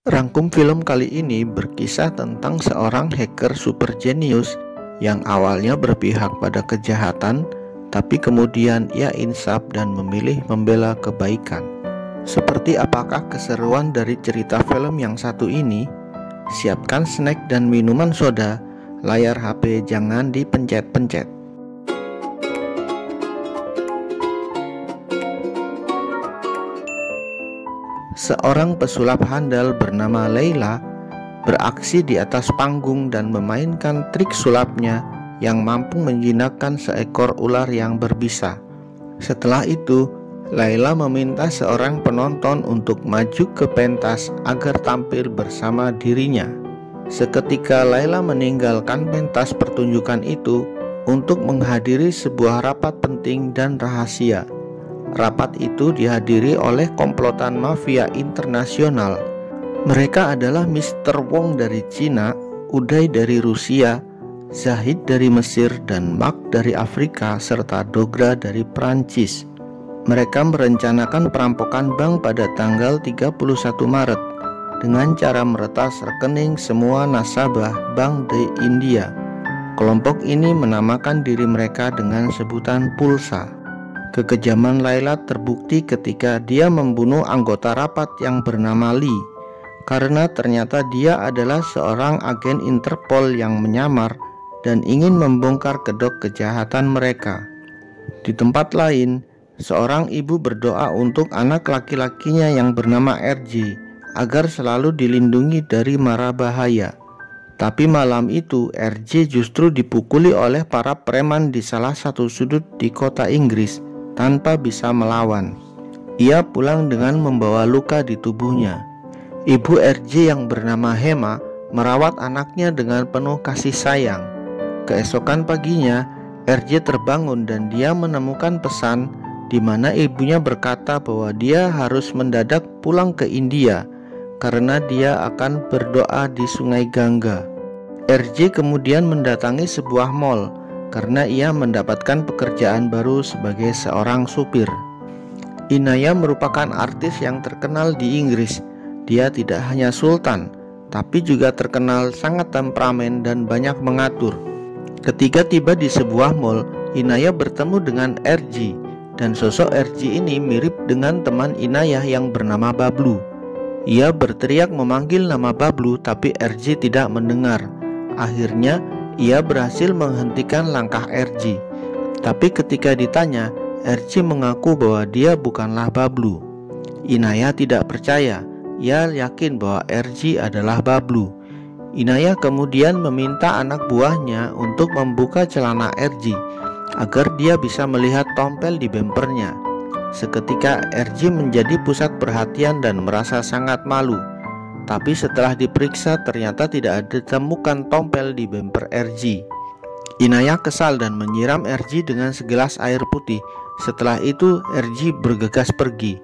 Rangkum film kali ini berkisah tentang seorang hacker super jenius yang awalnya berpihak pada kejahatan, tapi kemudian ia insaf dan memilih membela kebaikan. Seperti apakah keseruan dari cerita film yang satu ini? Siapkan snack dan minuman soda, layar HP jangan dipencet-pencet. Seorang pesulap handal bernama Layla beraksi di atas panggung dan memainkan trik sulapnya yang mampu menjinakkan seekor ular yang berbisa. Setelah itu, Layla meminta seorang penonton untuk maju ke pentas agar tampil bersama dirinya. Seketika Layla meninggalkan pentas pertunjukan itu untuk menghadiri sebuah rapat penting dan rahasia. Rapat itu dihadiri oleh komplotan mafia internasional. Mereka adalah Mr. Wong dari Cina, Uday dari Rusia, Zahid dari Mesir, dan Mark dari Afrika, serta Dogra dari Prancis. Mereka merencanakan perampokan bank pada tanggal 31 Maret dengan cara meretas rekening semua nasabah bank di India. Kelompok ini menamakan diri mereka dengan sebutan Pulsa. Kekejaman Layla terbukti ketika dia membunuh anggota rapat yang bernama Lee, karena ternyata dia adalah seorang agen Interpol yang menyamar dan ingin membongkar kedok kejahatan mereka. Di tempat lain, seorang ibu berdoa untuk anak laki-lakinya yang bernama RJ agar selalu dilindungi dari mara bahaya. Tapi malam itu RJ justru dipukuli oleh para preman di salah satu sudut di kota Inggris tanpa bisa melawan. Ia pulang dengan membawa luka di tubuhnya. Ibu RJ yang bernama Hema merawat anaknya dengan penuh kasih sayang. Keesokan paginya, RJ terbangun dan dia menemukan pesan di mana ibunya berkata bahwa dia harus mendadak pulang ke India karena dia akan berdoa di Sungai Gangga. RJ kemudian mendatangi sebuah mall karena ia mendapatkan pekerjaan baru sebagai seorang supir. Inaya merupakan artis yang terkenal di Inggris. Dia tidak hanya sultan, tapi juga terkenal sangat temperamen dan banyak mengatur. Ketika tiba di sebuah mall, Inaya bertemu dengan RJ, dan sosok RJ ini mirip dengan teman Inaya yang bernama Bablu. Ia berteriak memanggil nama Bablu, tapi RJ tidak mendengar. Akhirnya, ia berhasil menghentikan langkah RJ. Tapi ketika ditanya, RJ mengaku bahwa dia bukanlah Bablu. Inaya tidak percaya. Ia yakin bahwa RJ adalah Bablu. Inaya kemudian meminta anak buahnya untuk membuka celana RJ agar dia bisa melihat tompel di bempernya. Seketika RJ menjadi pusat perhatian dan merasa sangat malu. Tapi setelah diperiksa ternyata tidak ditemukan tompel di bemper RJ. Inaya kesal dan menyiram RJ dengan segelas air putih. Setelah itu RJ bergegas pergi.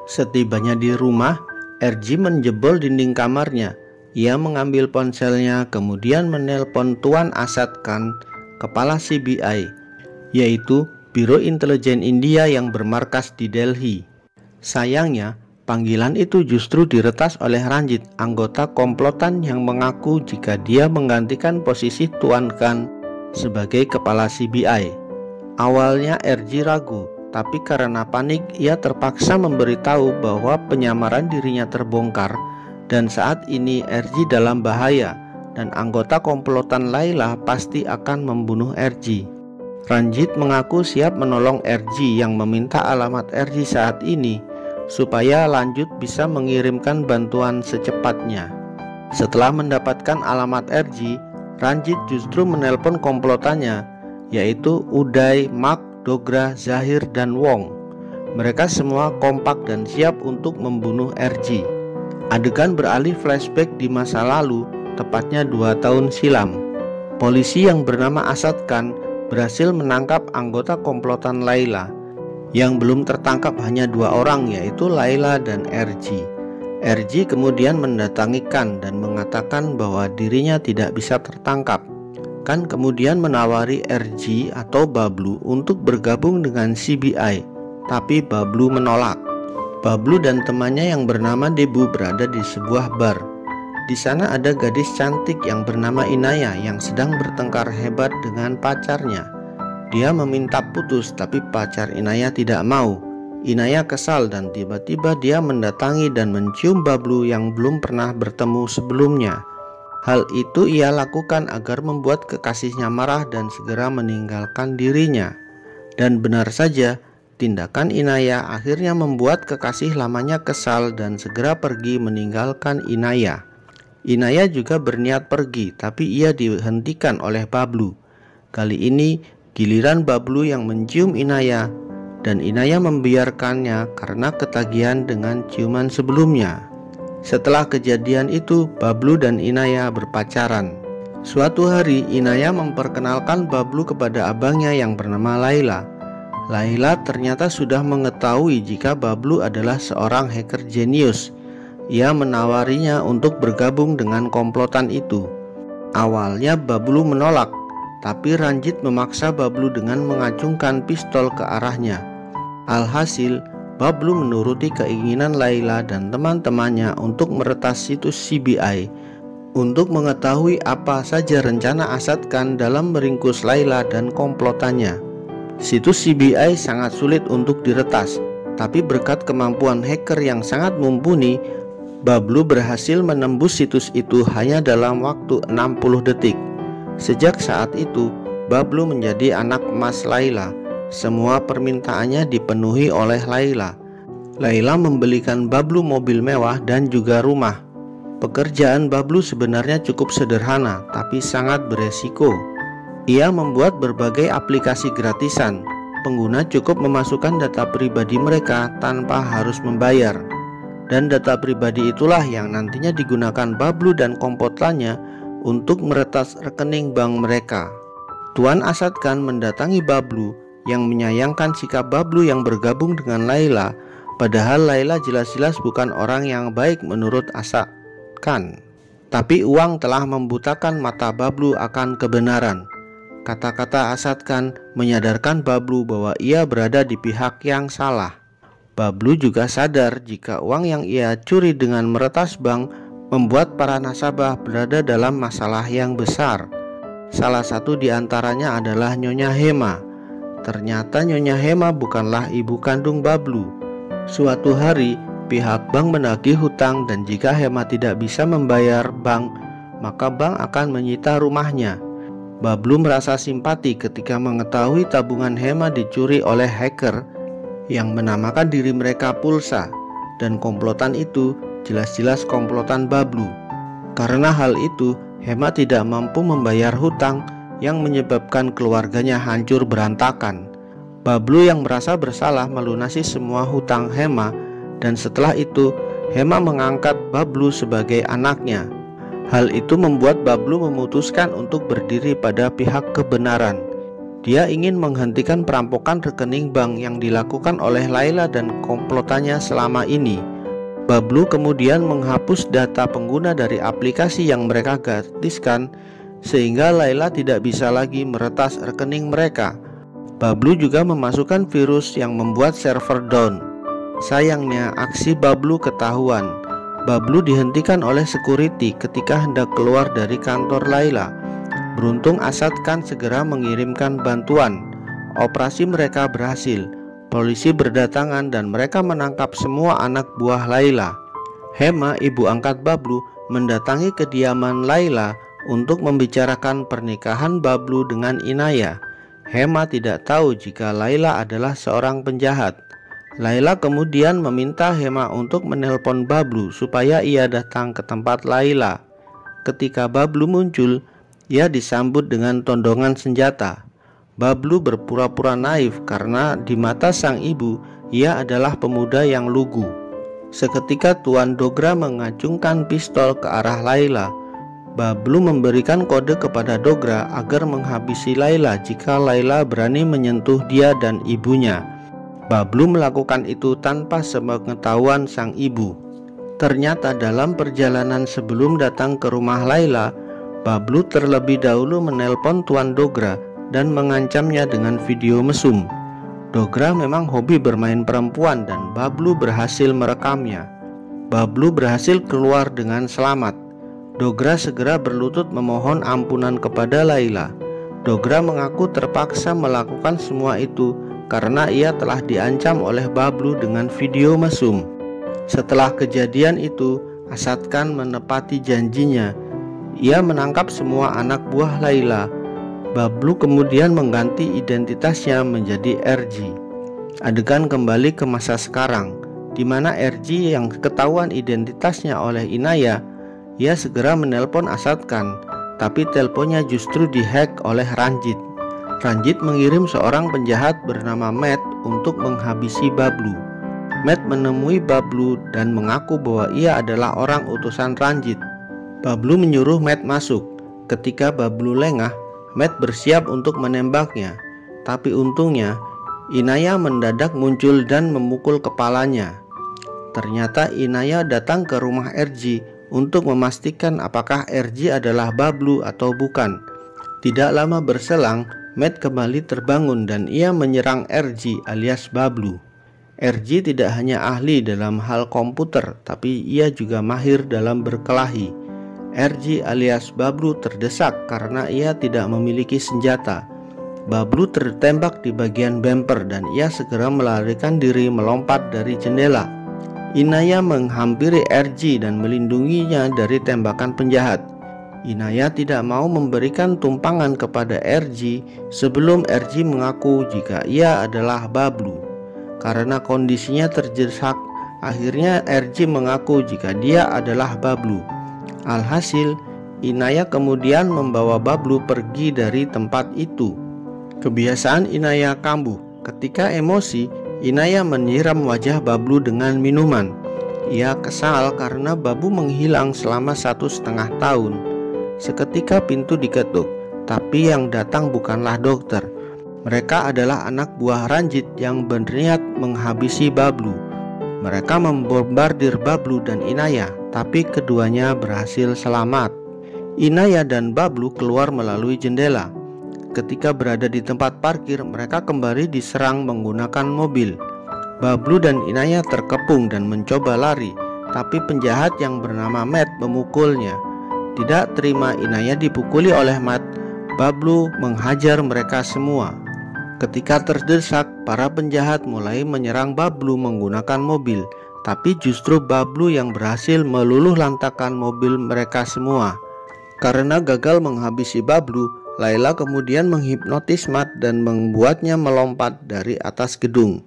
Setibanya di rumah, RJ menjebol dinding kamarnya. Ia mengambil ponselnya kemudian menelpon Tuan Asad Khan, kepala CBI, yaitu Biro Intelijen India yang bermarkas di Delhi. Sayangnya, panggilan itu justru diretas oleh Ranjit, anggota komplotan yang mengaku jika dia menggantikan posisi Tuan Khan sebagai kepala CBI. Awalnya RJ ragu, tapi karena panik ia terpaksa memberitahu bahwa penyamaran dirinya terbongkar dan saat ini RJ dalam bahaya dan anggota komplotan Layla pasti akan membunuh RJ. Ranjit mengaku siap menolong RJ yang meminta alamat RJ saat ini supaya lanjut bisa mengirimkan bantuan secepatnya. Setelah mendapatkan alamat RJ, Ranjit justru menelpon komplotannya, yaitu Uday, Mark, Dogra, Zahir, dan Wong. Mereka semua kompak dan siap untuk membunuh RJ. Adegan beralih flashback di masa lalu, tepatnya 2 tahun silam. Polisi yang bernama Asad Khan berhasil menangkap anggota komplotan Layla. Yang belum tertangkap hanya 2 orang, yaitu Layla dan RJ. RJ kemudian mendatangi Khan dan mengatakan bahwa dirinya tidak bisa tertangkap. Khan kemudian menawari RJ atau Bablu untuk bergabung dengan CBI, tapi Bablu menolak. Bablu dan temannya yang bernama Debu berada di sebuah bar. Di sana ada gadis cantik yang bernama Inaya yang sedang bertengkar hebat dengan pacarnya. Dia meminta putus, tapi pacar Inaya tidak mau. Inaya kesal dan tiba-tiba dia mendatangi dan mencium Bablu yang belum pernah bertemu sebelumnya. Hal itu ia lakukan agar membuat kekasihnya marah dan segera meninggalkan dirinya. Dan benar saja, tindakan Inaya akhirnya membuat kekasih lamanya kesal dan segera pergi meninggalkan Inaya. Inaya juga berniat pergi, tapi ia dihentikan oleh Bablu. Kali ini giliran Bablu yang mencium Inaya, dan Inaya membiarkannya karena ketagihan dengan ciuman sebelumnya. Setelah kejadian itu, Bablu dan Inaya berpacaran. Suatu hari Inaya memperkenalkan Bablu kepada abangnya yang bernama Laila. Laila ternyata sudah mengetahui jika Bablu adalah seorang hacker jenius. Ia menawarinya untuk bergabung dengan komplotan itu. Awalnya Bablu menolak, tapi Ranjit memaksa Bablu dengan mengacungkan pistol ke arahnya. Alhasil, Bablu menuruti keinginan Laila dan teman-temannya untuk meretas situs CBI untuk mengetahui apa saja rencana Asad Khan dalam meringkus Laila dan komplotannya. Situs CBI sangat sulit untuk diretas, tapi berkat kemampuan hacker yang sangat mumpuni, Bablu berhasil menembus situs itu hanya dalam waktu 60 detik. Sejak saat itu, Bablu menjadi anak emas Laila. Semua permintaannya dipenuhi oleh Laila. Laila membelikan Bablu mobil mewah dan juga rumah. Pekerjaan Bablu sebenarnya cukup sederhana, tapi sangat beresiko. Ia membuat berbagai aplikasi gratisan. Pengguna cukup memasukkan data pribadi mereka tanpa harus membayar. Dan data pribadi itulah yang nantinya digunakan Bablu dan komplotannya untuk meretas rekening bank mereka. Tuan Asad Khan mendatangi Bablu yang menyayangkan sikap Bablu yang bergabung dengan Laila, padahal Laila jelas-jelas bukan orang yang baik menurut Asad Khan. Tapi uang telah membutakan mata Bablu akan kebenaran. Kata-kata Asad Khan menyadarkan Bablu bahwa ia berada di pihak yang salah. Bablu juga sadar jika uang yang ia curi dengan meretas bank membuat para nasabah berada dalam masalah yang besar. Salah satu di antaranya adalah Nyonya Hema. Ternyata Nyonya Hema bukanlah ibu kandung Bablu. Suatu hari, pihak bank menagih hutang dan jika Hema tidak bisa membayar bank, maka bank akan menyita rumahnya. Bablu merasa simpati ketika mengetahui tabungan Hema dicuri oleh hacker yang menamakan diri mereka Pulsa, dan komplotan itu jelas-jelas komplotan Bablu. Karena hal itu, Hema tidak mampu membayar hutang yang menyebabkan keluarganya hancur berantakan. Bablu yang merasa bersalah melunasi semua hutang Hema, dan setelah itu Hema mengangkat Bablu sebagai anaknya. Hal itu membuat Bablu memutuskan untuk berdiri pada pihak kebenaran. Dia ingin menghentikan perampokan rekening bank yang dilakukan oleh Laila dan komplotannya selama ini. Bablu kemudian menghapus data pengguna dari aplikasi yang mereka gratiskan sehingga Laila tidak bisa lagi meretas rekening mereka. Bablu juga memasukkan virus yang membuat server down. Sayangnya aksi Bablu ketahuan. Bablu dihentikan oleh security ketika hendak keluar dari kantor Laila. Beruntung Asad Khan segera mengirimkan bantuan. Operasi mereka berhasil. Polisi berdatangan dan mereka menangkap semua anak buah Laila. Hema, ibu angkat Bablu, mendatangi kediaman Laila untuk membicarakan pernikahan Bablu dengan Inaya. Hema tidak tahu jika Laila adalah seorang penjahat. Laila kemudian meminta Hema untuk menelpon Bablu supaya ia datang ke tempat Laila. Ketika Bablu muncul, ia disambut dengan tondongan senjata. Bablu berpura-pura naif karena di mata sang ibu ia adalah pemuda yang lugu. Seketika Tuan Dogra mengacungkan pistol ke arah Laila. Bablu memberikan kode kepada Dogra agar menghabisi Laila jika Laila berani menyentuh dia dan ibunya. Bablu melakukan itu tanpa sepengetahuan sang ibu. Ternyata dalam perjalanan sebelum datang ke rumah Laila, Bablu terlebih dahulu menelpon Tuan Dogra dan mengancamnya dengan video mesum. Dogra memang hobi bermain perempuan dan Bablu berhasil merekamnya. Bablu berhasil keluar dengan selamat. Dogra segera berlutut memohon ampunan kepada Laila. Dogra mengaku terpaksa melakukan semua itu karena ia telah diancam oleh Bablu dengan video mesum. Setelah kejadian itu, Asad Khan menepati janjinya. Ia menangkap semua anak buah Laila. Bablu kemudian mengganti identitasnya menjadi RG. Adegan kembali ke masa sekarang, di mana RG yang ketahuan identitasnya oleh Inaya. Ia segera menelpon Asad Khan, tapi teleponnya justru dihack oleh Ranjit. Ranjit mengirim seorang penjahat bernama Matt untuk menghabisi Bablu. Matt menemui Bablu dan mengaku bahwa ia adalah orang utusan Ranjit. Bablu menyuruh Matt masuk. Ketika Bablu lengah, Matt bersiap untuk menembaknya. Tapi untungnya, Inaya mendadak muncul dan memukul kepalanya. Ternyata Inaya datang ke rumah RG untuk memastikan apakah RG adalah Bablu atau bukan. Tidak lama berselang, Matt kembali terbangun dan ia menyerang RG alias Bablu. RG tidak hanya ahli dalam hal komputer, tapi ia juga mahir dalam berkelahi. RG alias Bablu terdesak karena ia tidak memiliki senjata. Bablu tertembak di bagian bumper dan ia segera melarikan diri melompat dari jendela. Inaya menghampiri RG dan melindunginya dari tembakan penjahat. Inaya tidak mau memberikan tumpangan kepada RG sebelum RG mengaku jika ia adalah Bablu. Karena kondisinya terdesak, akhirnya RG mengaku jika dia adalah Bablu. Alhasil, Inaya kemudian membawa Bablu pergi dari tempat itu. Kebiasaan Inaya kambuh. Ketika emosi, Inaya menyiram wajah Bablu dengan minuman. Ia kesal karena Bablu menghilang selama 1,5 tahun. Seketika pintu diketuk, tapi yang datang bukanlah dokter. Mereka adalah anak buah Ranjit yang berniat menghabisi Bablu. Mereka membombardir Bablu dan Inaya, tapi keduanya berhasil selamat. Inaya dan Bablu keluar melalui jendela. Ketika berada di tempat parkir, mereka kembali diserang menggunakan mobil. Bablu dan Inaya terkepung dan mencoba lari, tapi penjahat yang bernama Matt memukulnya. Tidak terima Inaya dipukuli oleh Matt, Bablu menghajar mereka semua. Ketika terdesak, para penjahat mulai menyerang Bablu menggunakan mobil, tapi justru Bablu yang berhasil meluluh lantakan mobil mereka semua. Karena gagal menghabisi Bablu, Laila kemudian menghipnotis Matt dan membuatnya melompat dari atas gedung.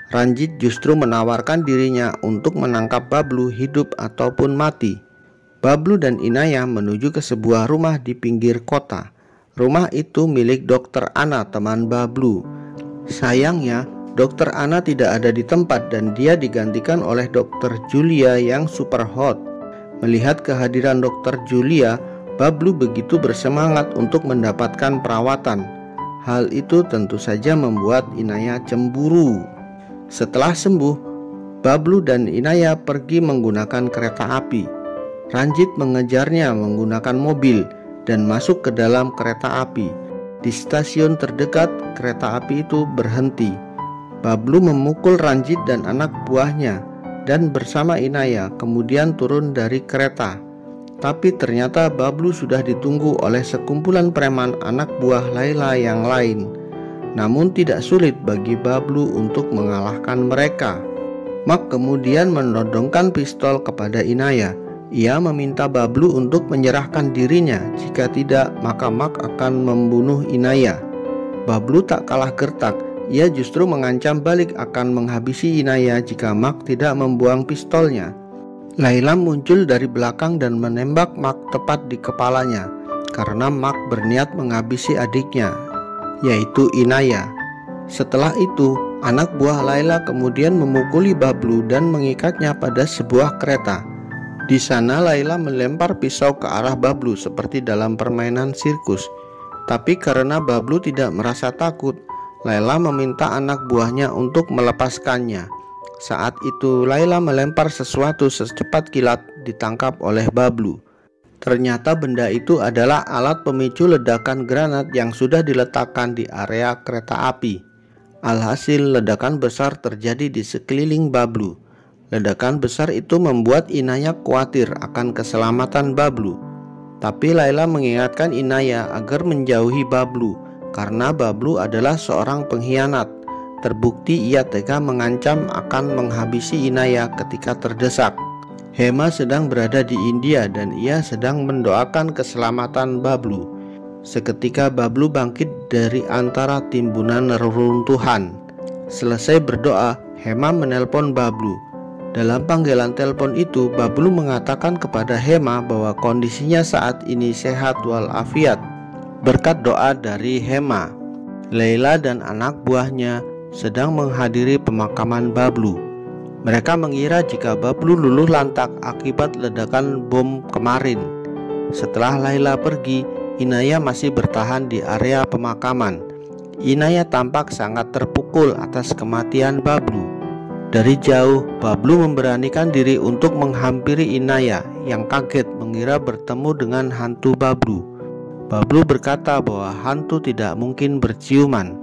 Ranjit justru menawarkan dirinya untuk menangkap Bablu hidup ataupun mati. Bablu dan Inaya menuju ke sebuah rumah di pinggir kota. Rumah itu milik Dr. Anna, teman Bablu. Sayangnya, Dr. Anna tidak ada di tempat dan dia digantikan oleh Dr. Julia yang super hot. Melihat kehadiran Dr. Julia, Bablu begitu bersemangat untuk mendapatkan perawatan. Hal itu tentu saja membuat Inaya cemburu. Setelah sembuh, Bablu dan Inaya pergi menggunakan kereta api. Ranjit mengejarnya menggunakan mobil dan masuk ke dalam kereta api. Di stasiun terdekat, kereta api itu berhenti. Bablu memukul Ranjit dan anak buahnya dan bersama Inaya kemudian turun dari kereta. Tapi ternyata Bablu sudah ditunggu oleh sekumpulan preman anak buah Laila yang lain. Namun tidak sulit bagi Bablu untuk mengalahkan mereka. Mark kemudian menodongkan pistol kepada Inaya. Ia meminta Bablu untuk menyerahkan dirinya, jika tidak maka Mark akan membunuh Inaya. Bablu tak kalah gertak, ia justru mengancam balik akan menghabisi Inaya jika Mark tidak membuang pistolnya. Laila muncul dari belakang dan menembak Mark tepat di kepalanya, karena Mark berniat menghabisi adiknya, yaitu Inaya. Setelah itu, anak buah Laila kemudian memukuli Bablu dan mengikatnya pada sebuah kereta. Di sana Laila melempar pisau ke arah Bablu seperti dalam permainan sirkus. Tapi karena Bablu tidak merasa takut, Laila meminta anak buahnya untuk melepaskannya. Saat itu Laila melempar sesuatu secepat kilat ditangkap oleh Bablu. Ternyata benda itu adalah alat pemicu ledakan granat yang sudah diletakkan di area kereta api. Alhasil ledakan besar terjadi di sekeliling Bablu. Ledakan besar itu membuat Inaya khawatir akan keselamatan Bablu. Tapi Laila mengingatkan Inaya agar menjauhi Bablu karena Bablu adalah seorang pengkhianat. Terbukti ia tega mengancam akan menghabisi Inaya ketika terdesak. Hema sedang berada di India dan ia sedang mendoakan keselamatan Bablu. Seketika Bablu bangkit dari antara timbunan reruntuhan. Selesai berdoa, Hema menelpon Bablu. Dalam panggilan telepon itu, Bablu mengatakan kepada Hema bahwa kondisinya saat ini sehat walafiat berkat doa dari Hema. Laila dan anak buahnya sedang menghadiri pemakaman Bablu. Mereka mengira jika Bablu luluh lantak akibat ledakan bom kemarin. Setelah Laila pergi, Inaya masih bertahan di area pemakaman. Inaya tampak sangat terpukul atas kematian Bablu. Dari jauh, Bablu memberanikan diri untuk menghampiri Inaya yang kaget mengira bertemu dengan hantu Bablu. Bablu berkata bahwa hantu tidak mungkin berciuman.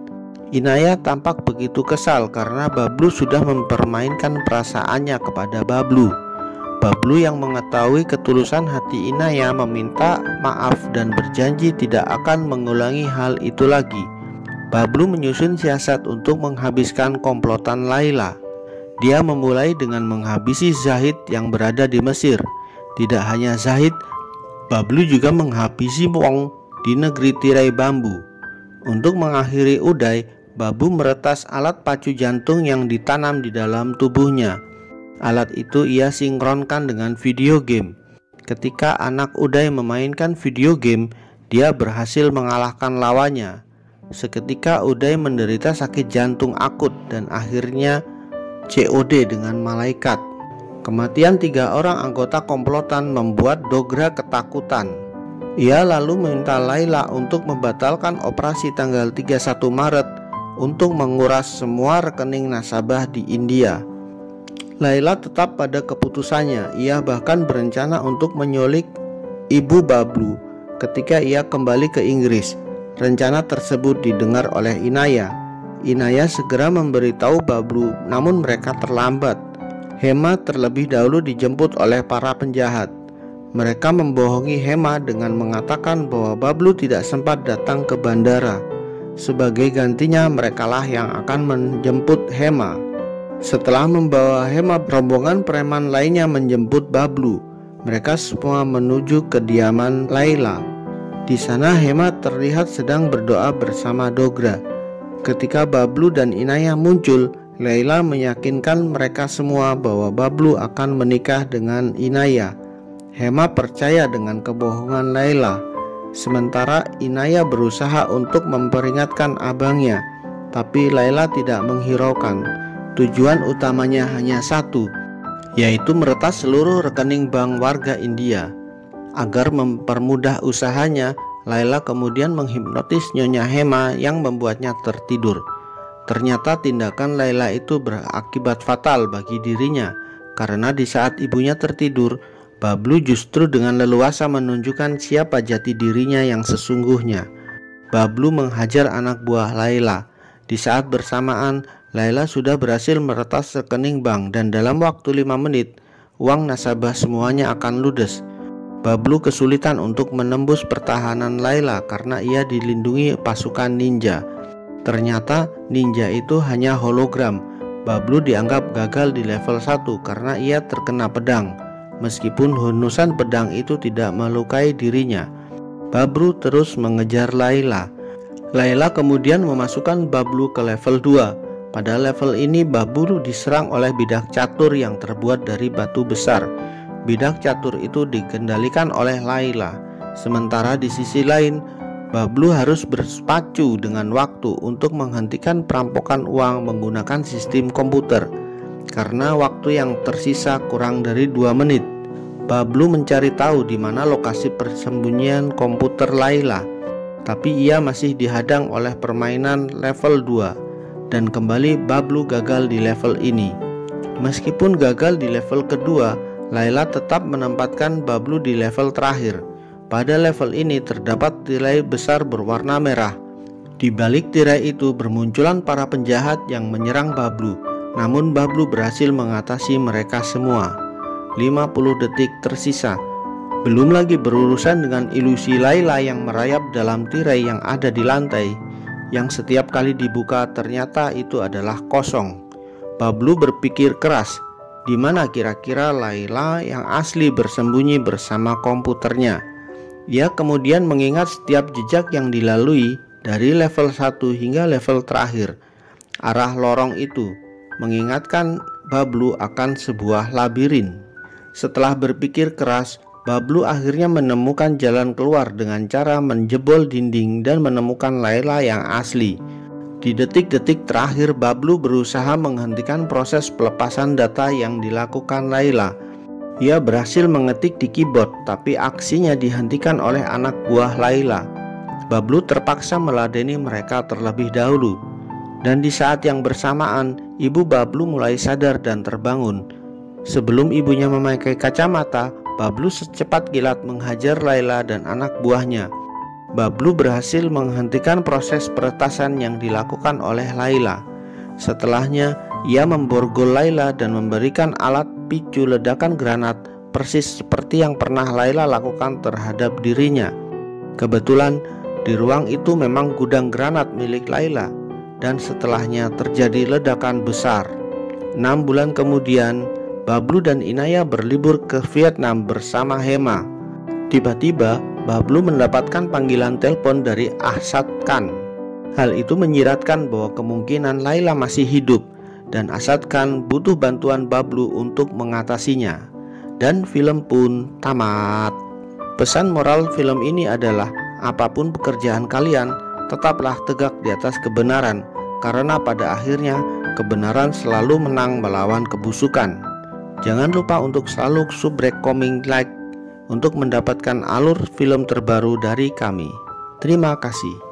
Inaya tampak begitu kesal karena Bablu sudah mempermainkan perasaannya kepada Bablu. Bablu yang mengetahui ketulusan hati Inaya meminta maaf dan berjanji tidak akan mengulangi hal itu lagi. Bablu menyusun siasat untuk menghabiskan komplotan Laila. Dia memulai dengan menghabisi Zahid yang berada di Mesir. Tidak hanya Zahid, Bablu juga menghabisi Wong di negeri tirai bambu. Untuk mengakhiri Uday, Bablu meretas alat pacu jantung yang ditanam di dalam tubuhnya. Alat itu ia sinkronkan dengan video game. Ketika anak Uday memainkan video game, dia berhasil mengalahkan lawannya. Seketika Uday menderita sakit jantung akut dan akhirnya COD dengan malaikat. Kematian 3 orang anggota komplotan membuat Dogra ketakutan. Ia lalu meminta Laila untuk membatalkan operasi tanggal 31 Maret untuk menguras semua rekening nasabah di India. Laila tetap pada keputusannya. Ia bahkan berencana untuk menyulik ibu Bablu ketika ia kembali ke Inggris. Rencana tersebut didengar oleh Inaya. Inaya segera memberitahu Bablu, namun mereka terlambat. Hema terlebih dahulu dijemput oleh para penjahat. Mereka membohongi Hema dengan mengatakan bahwa Bablu tidak sempat datang ke bandara. Sebagai gantinya, merekalah yang akan menjemput Hema. Setelah membawa Hema, rombongan preman lainnya menjemput Bablu. Mereka semua menuju kediaman Laila. Di sana Hema terlihat sedang berdoa bersama Dogra. Ketika Bablu dan Inaya muncul, Laila meyakinkan mereka semua bahwa Bablu akan menikah dengan Inaya. Hema percaya dengan kebohongan Laila. Sementara Inaya berusaha untuk memperingatkan abangnya, tapi Laila tidak menghiraukan. Tujuan utamanya hanya satu, yaitu meretas seluruh rekening bank warga India. Agar mempermudah usahanya, Laila kemudian menghipnotis Nyonya Hema yang membuatnya tertidur. Ternyata tindakan Laila itu berakibat fatal bagi dirinya, karena di saat ibunya tertidur, Bablu justru dengan leluasa menunjukkan siapa jati dirinya yang sesungguhnya. Bablu menghajar anak buah Laila. Di saat bersamaan, Laila sudah berhasil meretas rekening bank dan dalam waktu 5 menit, uang nasabah semuanya akan ludes. Bablu kesulitan untuk menembus pertahanan Laila karena ia dilindungi pasukan ninja. Ternyata ninja itu hanya hologram. Bablu dianggap gagal di level 1 karena ia terkena pedang. Meskipun hunusan pedang itu tidak melukai dirinya, Bablu terus mengejar Laila. Laila kemudian memasukkan Bablu ke level 2. Pada level ini Bablu diserang oleh bidak catur yang terbuat dari batu besar. Bidak catur itu dikendalikan oleh Laila. Sementara di sisi lain, Bablu harus berpacu dengan waktu untuk menghentikan perampokan uang menggunakan sistem komputer. Karena waktu yang tersisa kurang dari 2 menit, Bablu mencari tahu di mana lokasi persembunyian komputer Laila. Tapi ia masih dihadang oleh permainan level 2 dan kembali Bablu gagal di level ini. Meskipun gagal di level kedua, Laila tetap menempatkan Bablu di level terakhir. Pada level ini terdapat tirai besar berwarna merah. Di balik tirai itu bermunculan para penjahat yang menyerang Bablu, namun Bablu berhasil mengatasi mereka semua. 50 detik tersisa. Belum lagi berurusan dengan ilusi Layla yang merayap dalam tirai yang ada di lantai, yang setiap kali dibuka ternyata itu adalah kosong. Bablu berpikir keras, di mana kira-kira Layla yang asli bersembunyi bersama komputernya. Ia kemudian mengingat setiap jejak yang dilalui dari level 1 hingga level terakhir. Arah lorong itu mengingatkan Bablu akan sebuah labirin. Setelah berpikir keras, Bablu akhirnya menemukan jalan keluar dengan cara menjebol dinding dan menemukan Layla yang asli. Di detik-detik terakhir, Bablu berusaha menghentikan proses pelepasan data yang dilakukan Layla. Ia berhasil mengetik di keyboard, tapi aksinya dihentikan oleh anak buah Layla. Bablu terpaksa meladeni mereka terlebih dahulu. Dan di saat yang bersamaan, ibu Bablu mulai sadar dan terbangun. Sebelum ibunya memakai kacamata, Bablu secepat kilat menghajar Layla dan anak buahnya. Bablu berhasil menghentikan proses peretasan yang dilakukan oleh Layla. Setelahnya, ia memborgol Layla dan memberikan alat picu ledakan granat persis seperti yang pernah Layla lakukan terhadap dirinya. Kebetulan, di ruang itu memang gudang granat milik Layla, dan setelahnya terjadi ledakan besar. 6 bulan kemudian, Bablu dan Inaya berlibur ke Vietnam bersama Hema. Tiba-tiba, Bablu mendapatkan panggilan telepon dari Ahsad Khan. Hal itu menyiratkan bahwa kemungkinan Layla masih hidup, dan Ahsad Khan butuh bantuan Bablu untuk mengatasinya. Dan film pun tamat. Pesan moral film ini adalah, apapun pekerjaan kalian, tetaplah tegak di atas kebenaran, karena pada akhirnya kebenaran selalu menang melawan kebusukan. Jangan lupa untuk selalu subrek, comment, like untuk mendapatkan alur film terbaru dari kami. Terima kasih.